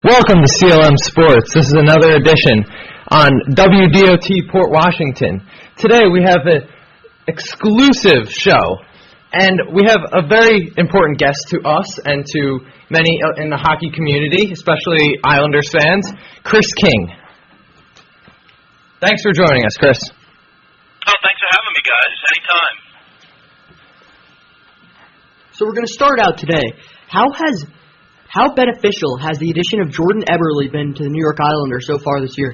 Welcome to CLM Sports. This is another edition on WDOT Port Washington. Today we have an exclusive show, and we have a very important guest to us and to many in the hockey community, especially Islanders fans, Chris King. Thanks for joining us, Chris. Oh, thanks for having me, guys. Anytime. So we're going to start out today. How beneficial has the addition of Jordan Eberle been to the New York Islanders so far this year?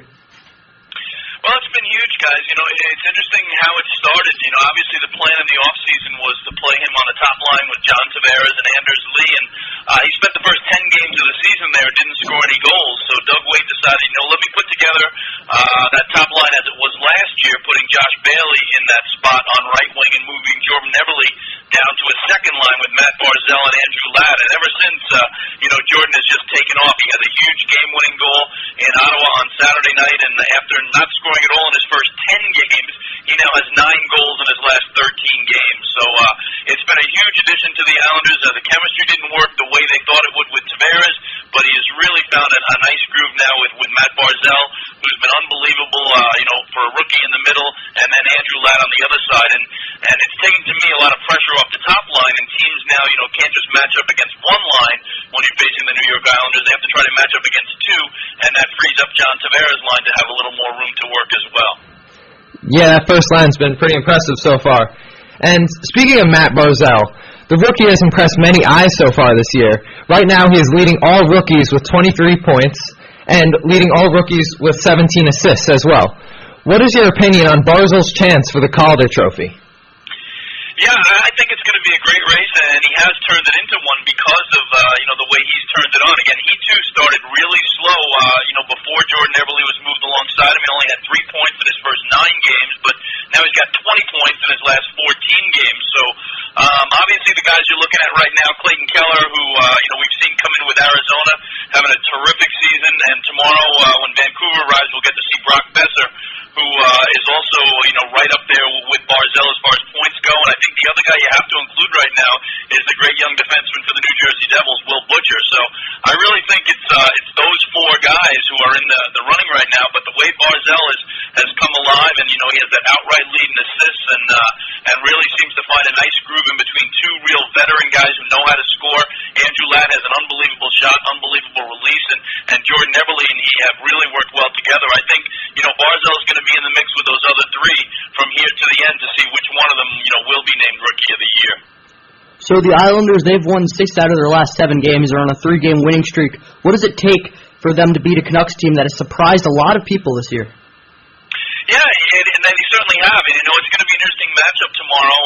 Well, it's been huge, guys. It's interesting how it started. Obviously the plan in the offseason was to play him on the top line with John Tavares and Anders Lee, and he spent the first 10 games of the season there, didn't score any goals. So Doug Weight decided, let me put together that top line as it was last year, putting Josh Bailey in that spot on right wing and moving Jordan Eberle down to a second line with Matt Barzal and Andrew Ladd. And ever since, Jordan has just taken off. He had a huge game-winning goal in Ottawa on Saturday night, and after not scoring at all in his first 10 games, he now has 9 goals in his last 13 games. So it's been a huge addition to the Islanders. The chemistry didn't work the way they thought it would with Tavares, but he has really found a nice groove now with Matt Barzal, who's been unbelievable, for a rookie in the middle, and then Andrew Ladd on the other side. And it's taken, to me, a lot of pressure off the top line, and teams now, can't just match up against one line when you're facing the New York Islanders. They have to try to match up against two, and that frees up John Tavares' line to have a little more room to work as well. Yeah, that first line's been pretty impressive so far. And speaking of Matt Barzal, the rookie has impressed many eyes so far this year. Right now he is leading all rookies with 23 points and leading all rookies with 17 assists as well. What is your opinion on Barzal's chance for the Calder Trophy? Yeah, I think it's going to be a great race, and he has turned it into one because of the way he's turned it on. Again, he too started really slow. Before Jordan Eberle was moved alongside him, he only had 3 points in his first 9 games, but now he's got 20 points in his last 14 games. So obviously, the guys you're looking at right now, Clayton Keller, who we've seen come in with Arizona, having a terrific season, and tomorrow when Vancouver arrives, we'll get to see Brock Besser, who is also right up there with Barzal as far as points go. And I think the other guy you have to include right now is the great young defenseman for the New Jersey Devils, Will Butcher. So I really think it's those 4 guys who are in the running right now. But the way Barzal has come alive, and he has that outright lead in assists, and really seems to find a nice groove in between 2 real veteran guys who know how to score. Andrew Ladd has an unbelievable shot, unbelievable release, and Jordan Eberle and he have really worked well together. I think Barzal is going to be in the mix with those other 3 from here to the end to see which one of them will be named Rookie of the Year. So the Islanders, they've won 6 out of their last 7 games. They're on a 3-game winning streak. What does it take for them to beat a Canucks team that has surprised a lot of people this year? Yeah, and they certainly have. And, it's going to be an interesting matchup tomorrow.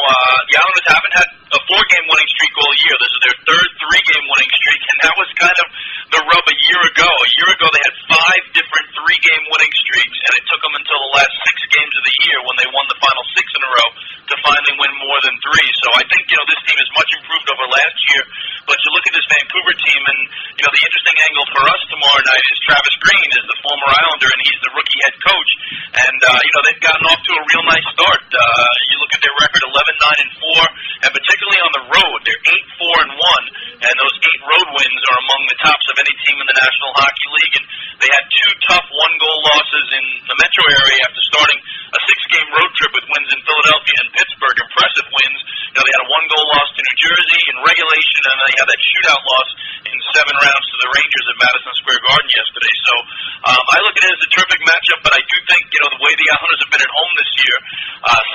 The Islanders haven't had a 4-game winning streak all year. This is their third 3-game winning streak, and that was kind of the rub a year ago. A year ago, they had 5 different 3-game winning streaks, and it took them until the last 6 games of the year when they won the final 6 in a row to finally win more than 3. So I think, this team is much improved over last year. But you look at this Vancouver team, and, the interesting angle for us tomorrow night is Travis Green is the former Islander, and he's the rookie head coach. And, they've gotten off to a real nice start. You look at their record, 11-9-4, and particularly on the road, they're 8-4-1, and those 8 road wins are among the tops of any team in the National Hockey League. And they had 2 tough 1-goal losses in the metro area after starting a 6-game road trip with wins in Philadelphia and Pittsburgh. Impressive wins. They had a 1-goal loss to New Jersey in regulation, and they had that shootout loss in 7 rounds to the Rangers at Madison Square Garden yesterday. So I look at it as a terrific matchup, but I do think, the way the Islanders have been at home this year,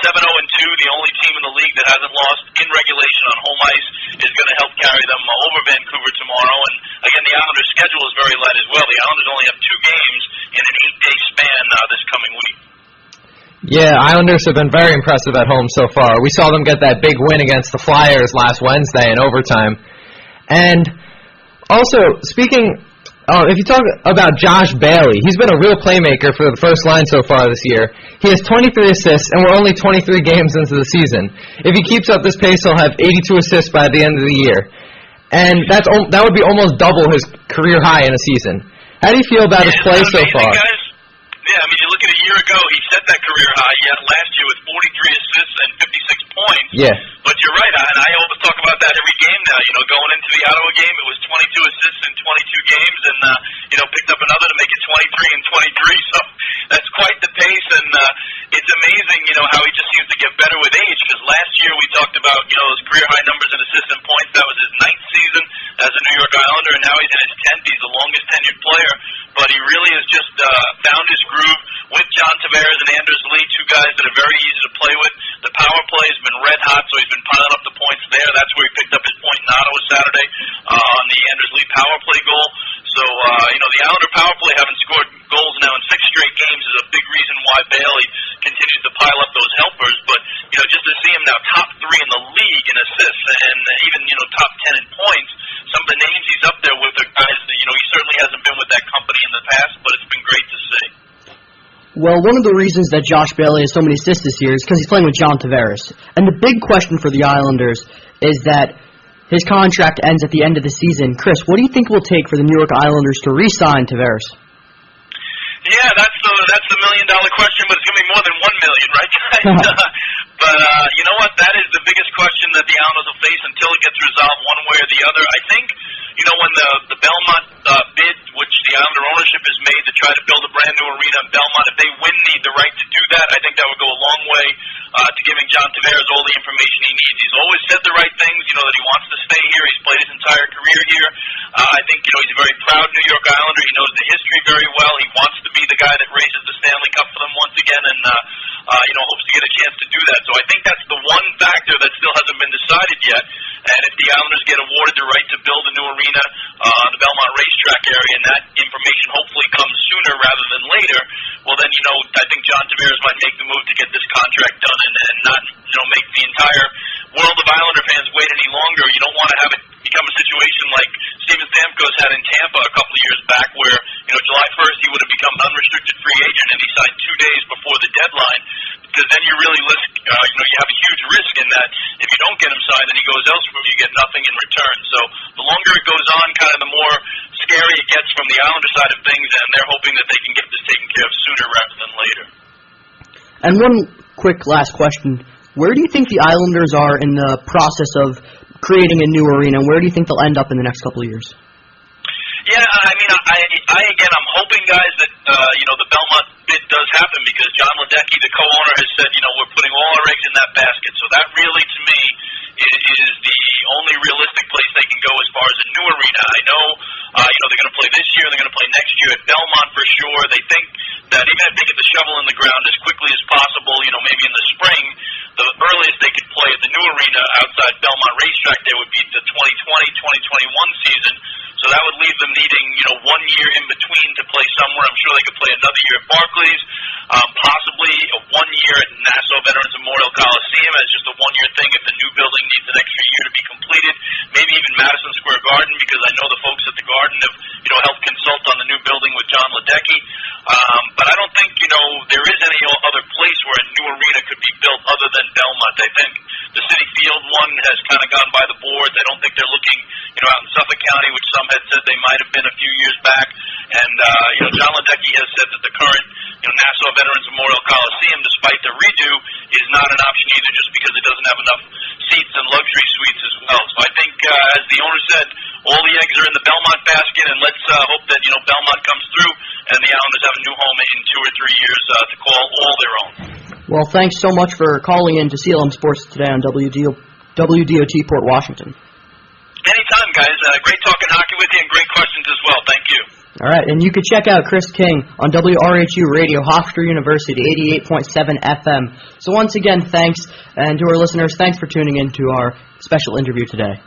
7-0-2, the only team in the league that hasn't lost in regulation on home ice, is going to help carry them over Vancouver tomorrow. And again, the Islanders' schedule is very light as well. The Islanders only have 2 games in an 8-day span this coming week. Yeah, Islanders have been very impressive at home so far. We saw them get that big win against the Flyers last Wednesday in overtime. And also, if you talk about Josh Bailey, he's been a real playmaker for the first line so far this year. He has 23 assists, and we're only 23 games into the season. If he keeps up this pace, he'll have 82 assists by the end of the year. And that would be almost double his career high in a season. How do you feel about his play so far? Guys? Yeah, you look at a year ago he set that career high last year with 43 assists and 56 points. Yeah. But you're right, and I always talk about that every game now. Going into the Ottawa game, it was 22 assists in 22 games, and picked up another to make it 23 and 23. So that's quite the pace, and it's amazing, how he just seems to get better with age. Because last year we talked about, those career high numbers in assists and points. That was his 9th season as a New York Islander, and now he's in his 10th. He's the longest tenured player, but he really has just found his groove with John Tavares and Anders Lee, two guys that are very easy to play with. The power play has been red hot, so he's been piling up the points there. That's where he picked up his point in Ottawa Saturday on the Anders Lee power play goal. So, the Islander power play having scored goals now in 6 straight games is a big reason why Bailey continues to pile up those helpers. But, just to see him now top 3 in the league in assists and even, top 10 in points, some of the names he's up there with are guys that, he certainly hasn't been with that company in the past, but it's been great to see. Well, one of the reasons that Josh Bailey has so many assists this year is because he's playing with John Tavares. And the big question for the Islanders is that his contract ends at the end of the season. Chris, what do you think it will take for the New York Islanders to re-sign Tavares? Yeah, that's the $1 million question, but it's going to be more than $1 million, right, guys? But you know what? That is the biggest question that the Islanders will face until it gets resolved one way or the other. I think, when the Belmont bid, which the Islander ownership has made to try to build a brand new arena in Belmont, if they need the right to do that, I think that would go a long way to giving John Tavares all the information he needs. He's always said the right things, that he wants to stay here. He's played his entire career here. I think, he's a very proud New York Islander. He knows the history very well. He wants to be the guy that raises the Stanley Cup for them once again, and hopes to get a chance to do that. So I think that's the one factor that still hasn't been decided yet. And if the Islanders get awarded the right to build a new arena on the Belmont racetrack area, and that information hopefully comes sooner rather than later, well then, I think John Tavares might make the move to get this contract done and not, make the entire world of Islander fans wait any longer. You don't want to have it become a situation like Steven Stamkos had in Tampa a couple of years back where, July 1st he would have become an unrestricted free agent and he signed 2 days before the deadline, because then you really risk, you have a huge risk in that if you don't get him signed and he goes elsewhere, you get nothing in return. So the longer it goes on, kind of the more scary it gets from the Islander side of things, and they're hoping that they can get this taken care of sooner rather than later. And one quick last question. Where do you think the Islanders are in the process of creating a new arena? Where do you think they'll end up in the next couple of years? Yeah, I'm hoping, guys, that, the Belmont bid does happen, because John Ledecky, the co-owner, has said, we're putting all our eggs in that basket. So that really, to me, is the only realistic place they can go as far as a new arena. I know, they're going to play this year, they're going to play next year at Belmont for sure. They think that even if they get the shovel in the ground as quickly as possible, maybe in the spring, the earliest they could play at the new arena outside Belmont Racetrack there would be the 2020-2021 season. So that would leave them needing, 1 year in between to play somewhere. I'm sure they could play another year at Barclays, possibly 1 year at Nassau Veterans Memorial Coliseum as just a 1-year thing if the new building needs an extra year to be completed. Maybe even Madison Square Garden, because I know the folks at the Garden have, helped consult on the new building with John Ledecky. But I don't think, there is any other place where a new arena could be built other than Belmont. I think the Citi Field one has kind of gone by the boards. I don't think they're looking, out in Suffolk County, which some had said they might have been a few years back. And, John Ledecky has said that the current, Nassau Veterans Memorial Coliseum, despite the redo, is not an option either, just because it doesn't have enough seats and luxury suites as well. So I think, as the owner said, all the eggs are in the Belmont basket, and let's hope that, Belmont comes through and the Islanders have a new home in 2 or 3 years to call all their own. Well, thanks so much for calling in to CLM Sports today on WDOT Port Washington. Anytime, guys. Great talking hockey with you and great questions as well. Thank you. All right, and you can check out Chris King on WRHU Radio, Hofstra University, 88.7 FM. So once again, thanks, and to our listeners, thanks for tuning in to our special interview today.